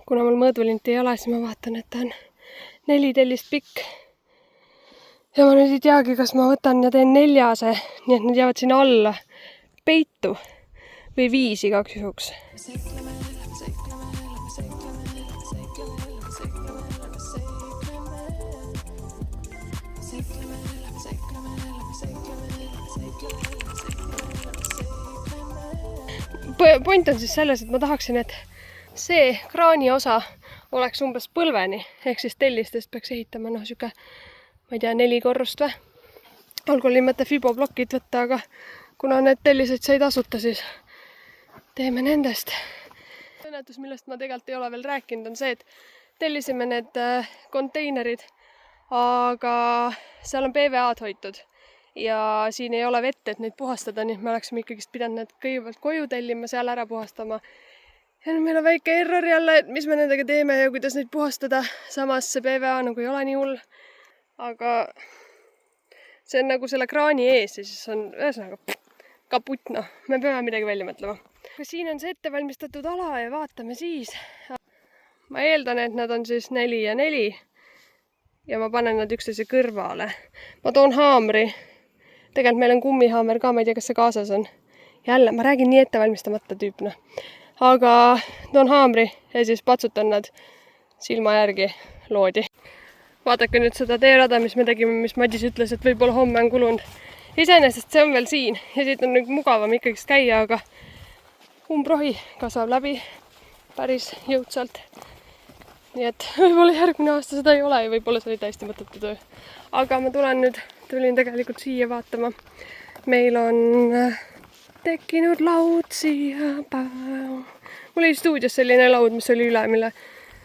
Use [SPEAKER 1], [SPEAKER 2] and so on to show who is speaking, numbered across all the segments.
[SPEAKER 1] kuna mul mõõdulint ei ole, siis ma vaatan, et ta on 4 tellist pikk. Ja ma nüüd ei teagi, kas ma võtan ja teen 4, nii et need jäävad sinna alla peitu või 5 igaks juhuks. Point on siis selles, et ma tahaksin, et see kraani osa oleks umbes põlveni, ehk siis tellistest peaks ehitama siuke, ma ei tea, 4 korrust või. Algul oli mõte fiboblokid võtta, aga kuna need tellised sai tasuta, siis teeme nendest. Õnnetus, millest ma tegelikult ei ole veel rääkinud, on see, et tellisime need konteinerid, aga seal on PVA-d hoitud. Ja siin ei ole vett, et neid puhastada, nii et me oleksime ikkagist pidanud need kõigepealt koju tellima, seal ära puhastama. Ja nüüd meil on väike error jälle, et mis me nendega teeme ja kuidas neid puhastada. Samas see PVA nagu ei ole nii hull. Aga see on nagu selle kraani ees ja siis on ühesõnaga kaputno. Me peame midagi välja mõtlema. Siin on see ettevalmistatud ala ja vaatame siis. Ma eeldan, et nad on siis 4 ja 4. Ja ma panen nad üksteise kõrvale. Ma toon haamri. Tegelikult meil on kummihaamer ka, ma ei tea, kas see kaasas on. Jälle, ma räägin nii ettevalmistamata tüüpna. Aga toon haamri ja siis patsutan nad silma järgi loodi. Vaadake nüüd seda teerada, mis me tegime, mis Madis ütles, et võib-olla homme on kulunud. Iseenesest see on veel siin ja siit on nüüd mugavam ikkagist käia, aga umbrohi kasvab läbi päris jõudsalt. Nii et võib-olla järgmine aasta seda ei ole ja võib-olla see oli täiesti mõttetu töö. Aga ma tulin tegelikult siia vaatama. Meil on tekkinud laud siia. Mul oli stuudios selline laud, mis oli üle, mille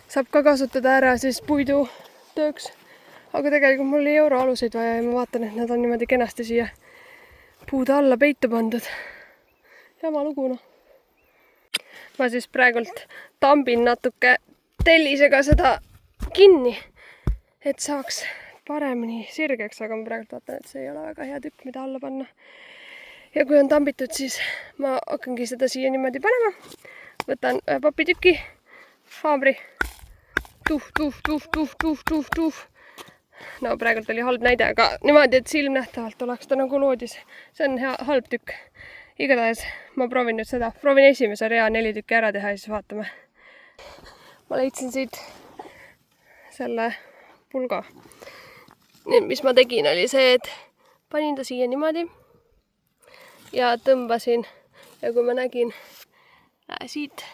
[SPEAKER 1] saab ka kasutada ära siis puidu tööks. Aga tegelikult mul oli euroaluseid vaja ja ma vaatan, et nad on niimoodi kenasti siia puude alla peitu pandud. Jama lugu, noh. Ma siis praegult tambin natuke tellisega seda kinni, et saaks paremini sirgeks, aga ma praegu vaatan, et see ei ole väga hea tükk, mida alla panna. Ja kui on tambitud, siis ma hakkangi seda siia niimoodi panema. Võtan papitüki, haamri, tuh. No praegult oli halb näide, aga niimoodi, et silmnähtavalt oleks ta nagu loodis. See on hea, halb tükk. Igatahes ma proovin nüüd seda. Proovin esimese rea 4 tükki ära teha ja siis vaatame. Ma leidsin siit selle pulga. Nüüd, mis ma tegin, oli see, et panin ta siia niimoodi ja tõmbasin. Ja kui ma nägin, siit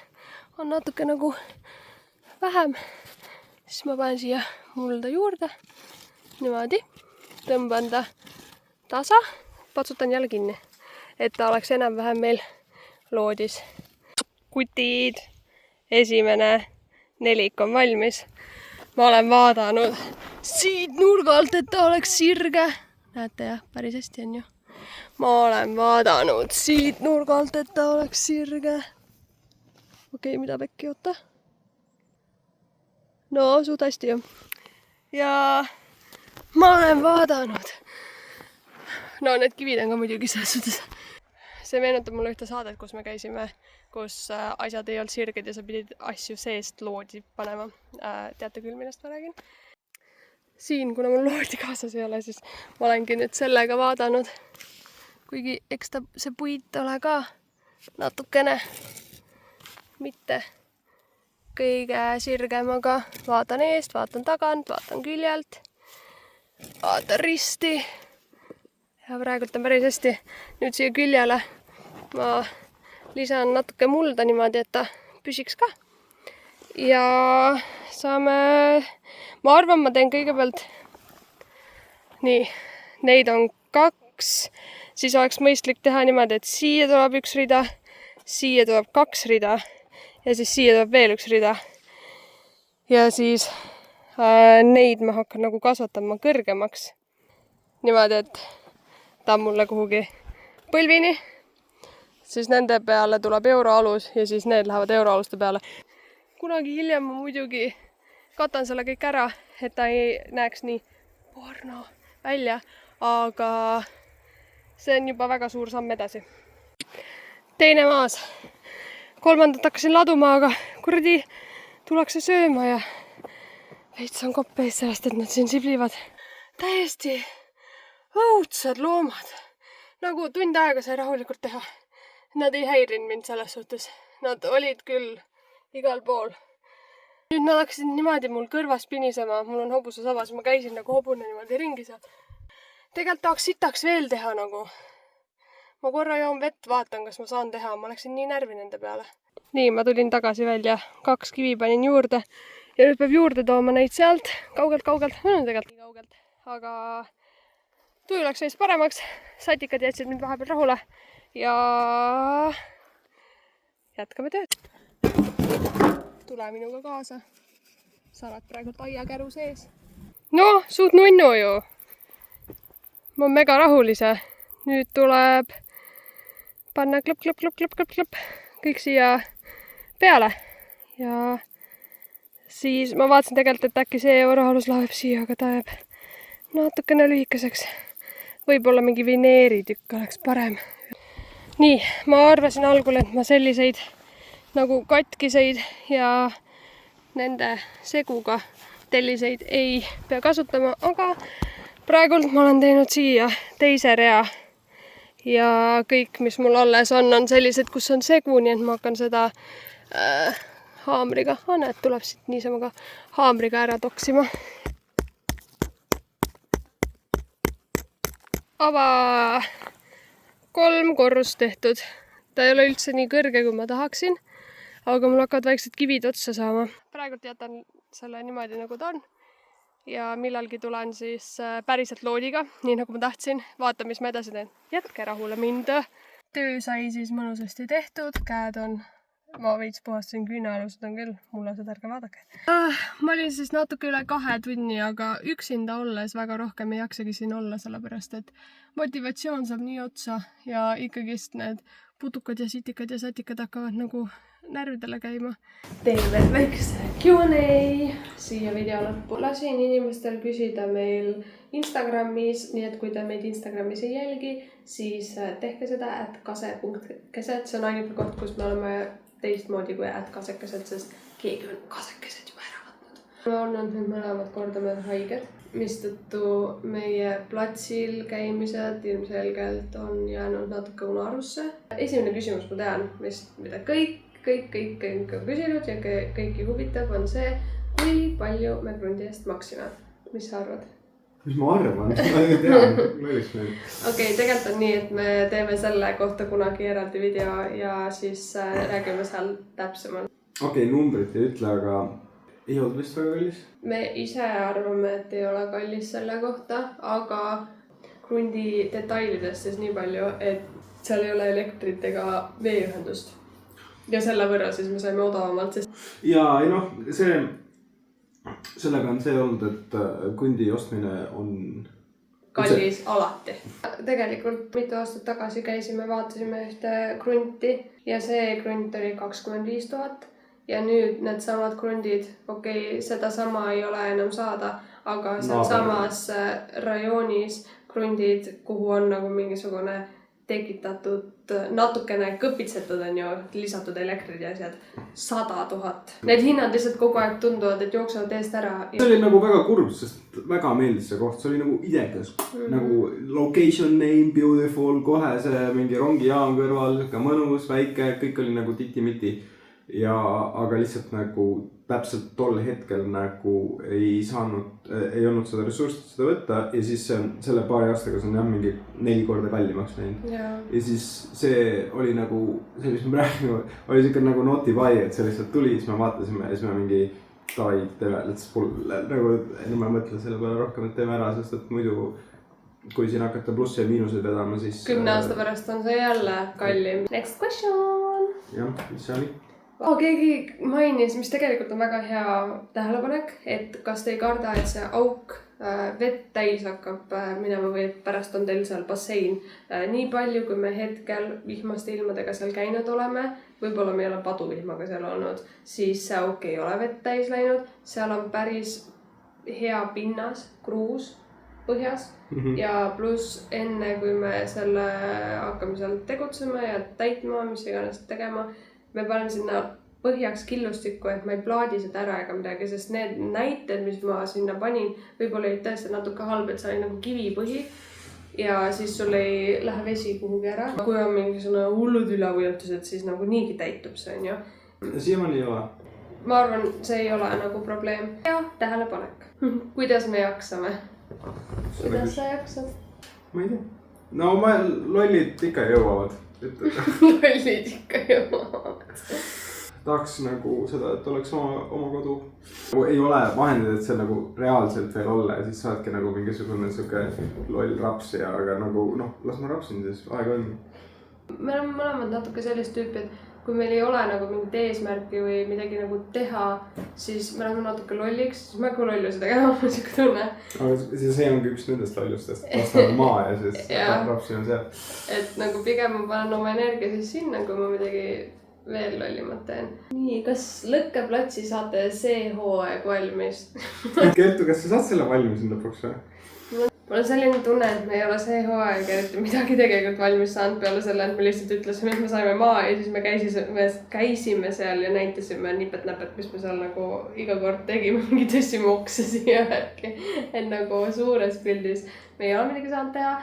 [SPEAKER 1] on natuke nagu vähem, siis ma panen siia mulda juurde. Niimoodi. Tõmban ta tasa, patsutan jälle kinni, et ta oleks enam-vähem meil loodis. Kutid, esimene 4 on valmis. Ma olen vaadanud siit nurgalt, et ta oleks sirge. Näete jah, päris hästi on ju. Ma olen vaadanud siit nurgalt, et ta oleks sirge. Okei, mida pekki, oota. No, suht hästi ju. Ja ma olen vaadanud. No, need kivid on ka muidugi selles suhtes. See meenutab mulle ühte saadet, kus me käisime, kus asjad ei olnud sirged ja sa pidid asju seest loodi panema. Teate küll, millest ma räägin? Siin, kuna mul loodi kaasas ei ole, siis ma olengi nüüd sellega vaadanud. Kuigi eks ta see puit ole ka natukene mitte kõige sirgem, aga vaatan eest, vaatan tagant, vaatan küljelt, vaatan risti. Ja praegult on päris hästi. Nüüd siia küljele ma lisan natuke mulda niimoodi, et ta püsiks ka. Ja saame, ma arvan, ma teen kõigepealt nii, neid on 2, siis oleks mõistlik teha niimoodi, et siia tuleb 1 rida, siia tuleb 2 rida ja siis siia tuleb veel 1 rida. Ja siis neid ma hakkan nagu kasvatama kõrgemaks. Niimoodi, et ta on mulle kuhugi põlvini, siis nende peale tuleb euroalus ja siis need lähevad euroaluste peale. Kunagi hiljem ma muidugi katan selle kõik ära, et ta ei näeks nii porno välja, aga see on juba väga suur samm edasi. Teine maas. 3. hakkasin laduma, aga kuradi tullakse sööma ja veits on kopp ees sellest, et nad siin siblivad. Täiesti õudsad loomad. Nagu tund aega sai rahulikult teha. Nad ei häirinud mind selles suhtes. Nad olid küll igal pool. Nüüd nad hakkasid niimoodi mul kõrvas pinisema. Mul on hobuse sabas. Ma käisin nagu hobune niimoodi ringi seal. Tegelikult tahaks sitaks veel teha nagu. Ma korra joon vett, vaatan, kas ma saan teha. Ma läksin nii närvi nende peale. Nii, ma tulin tagasi välja. 2 kivi panin juurde. Ja nüüd peab juurde tooma neid sealt. Kaugelt. No tegelikult nii kaugelt. Aga tuju läks veits paremaks. Satikad jätsid mind vahepeal rahule. Ja jätkame tööd. Tule minuga kaasa. Sa oled praegu aiakäru sees. No, suht nunnu ju. Ma olen mega rahulise. Nüüd tuleb panna klõpp. Kõik siia peale. Ja siis ma vaatasin tegelikult, et äkki see orahalus läheb siia, aga ta jääb natukene lühikeseks. Võib-olla mingi vineeritükk oleks parem. Nii, ma arvasin algul, et ma selliseid nagu katkiseid ja nende seguga telliseid ei pea kasutama, aga praegult ma olen teinud siia teise rea ja kõik, mis mul alles on sellised, kus on segu, nii et ma hakkan seda haamriga, näed, tuleb siit niisama ka haamriga ära toksima. Ava 3 korrust tehtud. Ta ei ole üldse nii kõrge, kui ma tahaksin, aga mul hakkavad väiksed kivid otsa saama. Praegult jätan selle niimoodi, nagu ta on. Ja millalgi tulen siis päriselt loodiga, nii nagu ma tahtsin. Vaata, mis ma edasi teen. Jätke rahule mind. Töö sai siis mõnusasti tehtud. Käed on, ma veits puhastasin küünealused on küll. Mullased, ärge vaadake. Ma olin siis natuke üle 2 tunni, aga üksinda olles väga rohkem ei jaksagi siin olla, sellepärast et motivatsioon saab nii otsa ja ikkagist need putukad ja sitikad ja satikad hakkavad nagu närvidele käima. Teen veel väikse Q&A siia video lõppu. Lasin inimestel küsida meil Instagramis, nii et kui te meid Instagramis ei jälgi, siis tehke seda @kase.keset. See on ainuke koht, kus me oleme teistmoodi kui @kasekesed, sest keegi on kasekesed juba ära võtnud. Me olnud nüüd mõlemad korda meil haiged, mistõttu meie platsil käimised ilmselgelt on jäänud natuke unarusse. Esimene küsimus ma tean, mida kõik on küsinud ja kõiki huvitab, on see, kui palju me krundi eest maksime. Mis sa arvad?
[SPEAKER 2] Mis ma arvan? Ma ei tea, lõiks nüüd.
[SPEAKER 1] Okei, tegelikult on nii, et me teeme selle kohta kunagi eraldi video ja siis räägime seal täpsemalt.
[SPEAKER 2] Okei, numbrit ei ütle, aga ei olnud vist väga kallis?
[SPEAKER 1] Me ise arvame, et ei ole kallis selle kohta, aga krundi detailidest siis nii palju, et seal ei ole elektrit ega veeühendust. Ja selle võrra siis me saime odavamalt, sest...
[SPEAKER 2] Ja ei noh, sellega on see olnud, et krundi ostmine on...
[SPEAKER 1] kallis alati. Tegelikult mitu aastat tagasi käisime, vaatasime ühte krunti ja see krunt oli 25 000 ja nüüd need samad krundid, okei, seda sama ei ole enam saada, aga seal samas rajoonis krundid, kuhu on nagu mingisugune tekitatud, natukene kõpitsetud on ju, lisatud elektrid ja asjad, 100 000. Need hinnad lihtsalt kogu aeg tunduvad, et jooksevad eest ära.
[SPEAKER 2] See oli nagu väga kurb, sest väga meeldis see koht, see oli nagu idekas. Nagu location name, beautiful, kohe see mingi rongijaam kõrval, ka mõnus, väike, kõik oli nagu titi-miti. Aga lihtsalt nagu täpselt tol hetkel nagu ei olnud seda ressurssi seda võtta ja siis selle paari aastaga see on jah mingi 4 korda kallimaks läinud. Ja siis see oli nagu, see mis me räägime, oli siuke nagu noti buy, et see lihtsalt tuli, siis me vaatasime ja siis me mingi davai, teeme, nagu enam ma mõtlen selle peale rohkem, et teeme ära, sest et muidu kui siin hakata plussi ja miinuseid vedama, siis
[SPEAKER 1] 10 aasta pärast on see jälle kallim. Next question!
[SPEAKER 2] Jah, mis see oli?
[SPEAKER 1] Keegi mainis, mis tegelikult on väga hea tähelepanek, et kas te ei karda, et see auk vett täis hakkab minema või et pärast on teil seal bassein. Nii palju, kui me hetkel vihmaste ilmadega seal käinud oleme, võib-olla me ei ole paduvihmaga seal olnud, siis see auk ei ole vett täis läinud. Seal on päris hea pinnas, kruus põhjas ja pluss enne, kui me selle hakkame seal tegutsema ja täitma, mis iganes tegema, me panen sinna põhjaks killustikku, et ma ei plaadi seda ära ega midagi, sest need näited, mis ma sinna panin, võib-olla olid tõesti natuke halb, et see oli nagu kivipõhi ja siis sul ei lähe vesi kuhugi ära. Kui on mingisugune hullud üleujutused, siis nagu niigi täitub see, on ju.
[SPEAKER 2] Siiamaani ei ole.
[SPEAKER 1] Ma arvan, see ei ole nagu probleem. Ja tähelepanek. Kuidas me jaksame? Kuidas sa jaksad?
[SPEAKER 2] Ma ei tea. No lollid ikka jõuavad.
[SPEAKER 1] Lollid ikka jõuavad.
[SPEAKER 2] Tahaks nagu seda, et oleks oma kodu. Ei ole vahendeid, et see nagu reaalselt veel olla ja siis saadki nagu mingisugune siuke loll rapsija, aga nagu las ma rapsin siis, aega on.
[SPEAKER 1] Me oleme mõlemad natuke sellist tüüpi, et kui meil ei ole nagu mingit eesmärki või midagi nagu teha, siis me oleme natuke lolliks, siis ma kui lollu seda ka on siuke tunne.
[SPEAKER 2] Aga see ongi üks nendest lollustest, vastavad maa ja siis rapsin on seal.
[SPEAKER 1] Et nagu pigem ma panen oma energia siis sinna, kui ma midagi veel lollimat teen. Nii, kas Lõkkeplatsi saate see hooaeg valmis?
[SPEAKER 2] Kertu, kas sa saad selle valmis lõpuks või?
[SPEAKER 1] Mul on selline tunne, et me ei ole see hooaeg eriti midagi tegelikult valmis saanud peale selle, et me lihtsalt ütlesime, et me saime maa ja siis me käisime seal ja näitasime nipet-näpet, mis me seal nagu iga kord tegime, mingi tõstsime okse siia värki. Et nagu suures pildis me ei ole midagi saanud teha,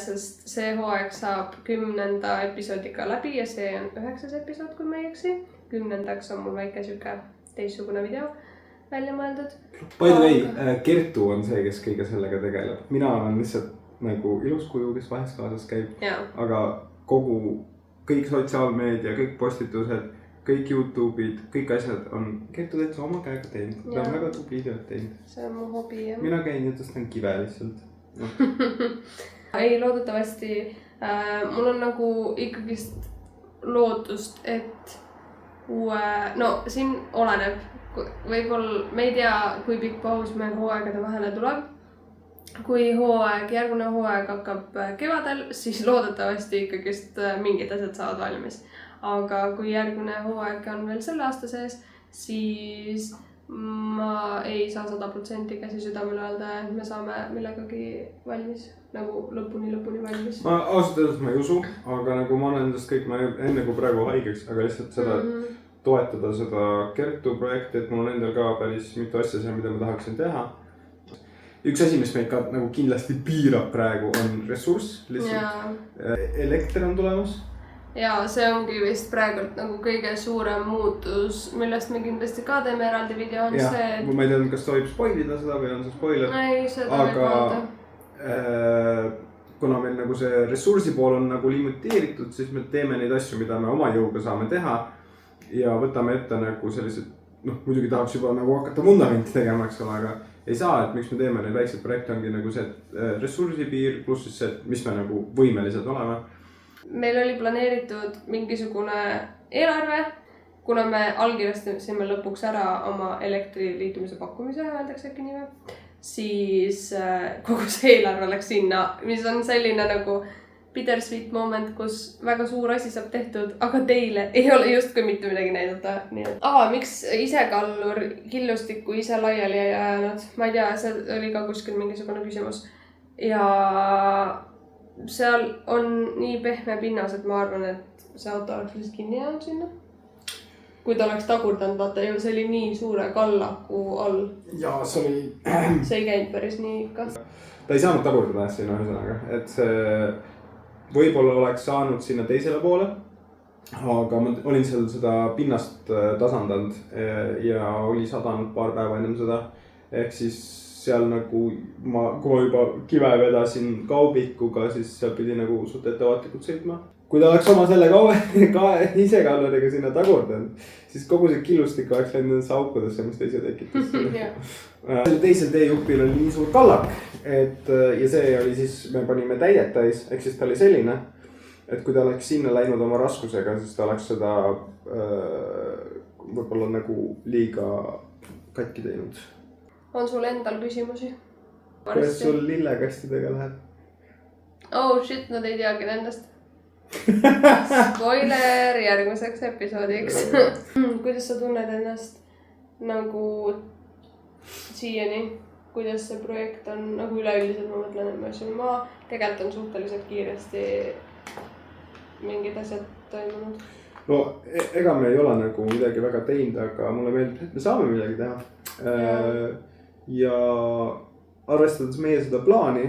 [SPEAKER 1] sest see hooaeg saab 10. episoodiga läbi ja see on 9. episood, kui ma ei eksi. 10. on mul väike siuke teistsugune video välja mõeldud.
[SPEAKER 2] By the way, Kertu on see, kes kõige sellega tegeleb. Mina olen lihtsalt nagu ilus kuju, kes vahest kaasas käib. Aga kõik sotsiaalmeedia, kõik postitused, kõik YouTube'id, kõik asjad on Kertu täitsa oma käega teinud. Ta on väga tubli tööd teinud.
[SPEAKER 1] See on mu hobi, jah.
[SPEAKER 2] Mina käin ja tõstan kive lihtsalt.
[SPEAKER 1] Ei, loodetavasti. Mul on nagu ikkagist lootust, et siin oleneb. Võib-olla me ei tea, kui pikk paus meil hooaegade vahele tuleb. Kui järgmine hooaeg hakkab kevadel, siis loodetavasti ikkagist mingid asjad saavad valmis. Aga kui järgmine hooaeg on veel selle aasta sees, siis ma ei saa 100% käsi südamele öelda, et me saame millegagi valmis, nagu lõpuni valmis. Ma ausalt öeldes ma ei usu, aga nagu ma olen endast kõik, ma enne kui praegu haigeks, aga lihtsalt seda toetada seda Kertu projekti, et mul on endal ka päris mitu asja seal, mida ma tahaksin teha. Üks asi, mis meid ka nagu kindlasti piirab praegu, on ressurss lihtsalt. Elekter on tulemas. Ja see ongi vist praegult nagu kõige suurem muutus, millest me kindlasti ka teeme eraldi video on see, et... Ma ei teadnud, kas tohib spoilida seda või on see spoiler. Ei, seda võib mõelda. Kuna meil nagu see ressursi pool on nagu limiteeritud, siis me teeme neid asju, mida me oma jõuga saame teha. Ja võtame ette nagu sellised, muidugi tahaks juba nagu hakata vundamenti tegema, eks ole, aga ei saa, et miks me teeme neid väikseid projekte ongi nagu see ressursipiir, pluss siis see, mis me nagu võimelised oleme. Meil oli planeeritud mingisugune eelarve, kuna me allkirjastasime lõpuks ära oma elektriliitumise pakkumise, öeldakse äkki nime, siis kogu see eelarve läks sinna, mis on selline nagu bittersweet moment, kus väga suur asi saab tehtud, aga teile ei ole justkui mitte midagi näidata. Miks ise kallur killustikku ise laiali ei ajanud? Ma ei tea, see oli ka kuskil mingisugune küsimus. Ja seal on nii pehme pinnas, et ma arvan, et see auto oleks lihtsalt kinni jäänud sinna. Kui ta oleks tagurdanud, vaata, see oli nii suure kallaku all. Ja see oli... See ei käinud päris nii ikka. Ta ei saanud tagurdada sinna ühesõnaga, et see võib-olla oleks saanud sinna teisele poole, aga ma olin seal seda pinnast tasandanud ja oli sadanud paar päeva ennem seda. Ehk siis seal nagu kui ma juba kive vedasin kaubikuga, siis seal pidi nagu suht ettevaatlikult sõitma. Kui ta oleks oma selle ise kalluriga sinna tagurdanud, siis kogu see killustik oleks läinud nendesse aukudesse, mis ta ise tekitas. Teisel teejupil oli nii suur kallak, ja see oli siis, me panime täidet täis, ehk siis ta oli selline, et kui ta oleks sinna läinud oma raskusega, siis ta oleks seda võib-olla nagu liiga katki teinud. On sul endal küsimusi? Kuidas sul lillekastidega läheb? Oh shit, nad ei teagi nendest. Spoiler järgmiseks episoodiks. Kuidas sa tunned ennast nagu siiani? Kuidas see projekt on nagu üleüldiselt, ma mõtlen, et ma tegelikult on suhteliselt kiiresti mingid asjad toimunud.
[SPEAKER 2] no ega me ei ole nagu midagi väga teinud, aga mulle meeldib, et me saame midagi teha. Ja arvestades meie seda plaani,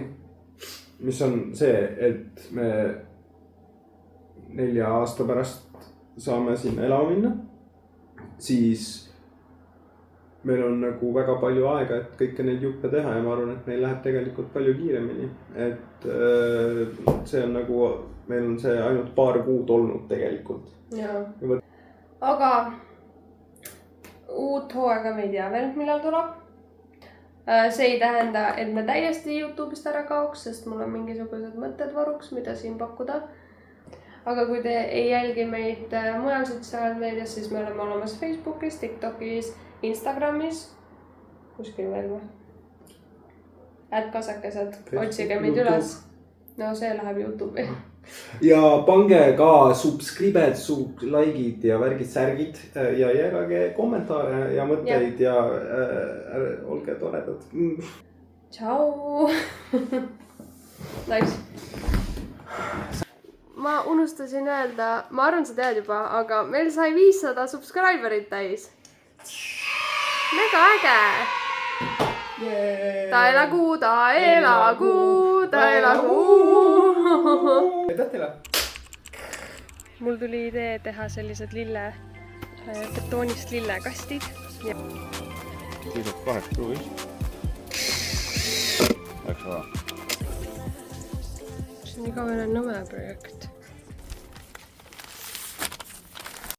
[SPEAKER 2] mis on see, et me 4 aasta pärast saame sinna elama minna, siis meil on nagu väga palju aega, et kõike neid juppe teha ja ma arvan, et meil läheb tegelikult palju kiiremini. Et see on nagu, meil on see ainult paar kuud olnud tegelikult.
[SPEAKER 1] Jaa. Aga uut hooaega me ei tea veel, millal tuleb. See ei tähenda, et me täiesti YouTube'ist ära kaoks, sest mul on mingisugused mõtted varuks, mida siin pakkuda. Aga kui te ei jälgi meid mujal sotsiaalmeedias, siis me oleme olemas Facebookis, TikTokis, Instagramis, kuskil veel või? @kasakesed, otsige meid üles. No see läheb YouTube'i.
[SPEAKER 2] Ja pange ka subscribed, like'id ja värgid, särgid ja jagage kommentaare ja mõtteid ja olge toredad.
[SPEAKER 1] Tšau! Nice. Ma unustasin öelda, ma arvan, sa tead juba, aga meil sai 500 subscriberit täis. Mega äge! Ta elagu, ta elagu, ta elagu!
[SPEAKER 2] Aitäh teile!
[SPEAKER 1] Mul tuli idee teha sellised betoonist lillekastid.
[SPEAKER 3] Piisab 8 kruvis. Läks vaja.
[SPEAKER 1] See on igavene nõme projekt.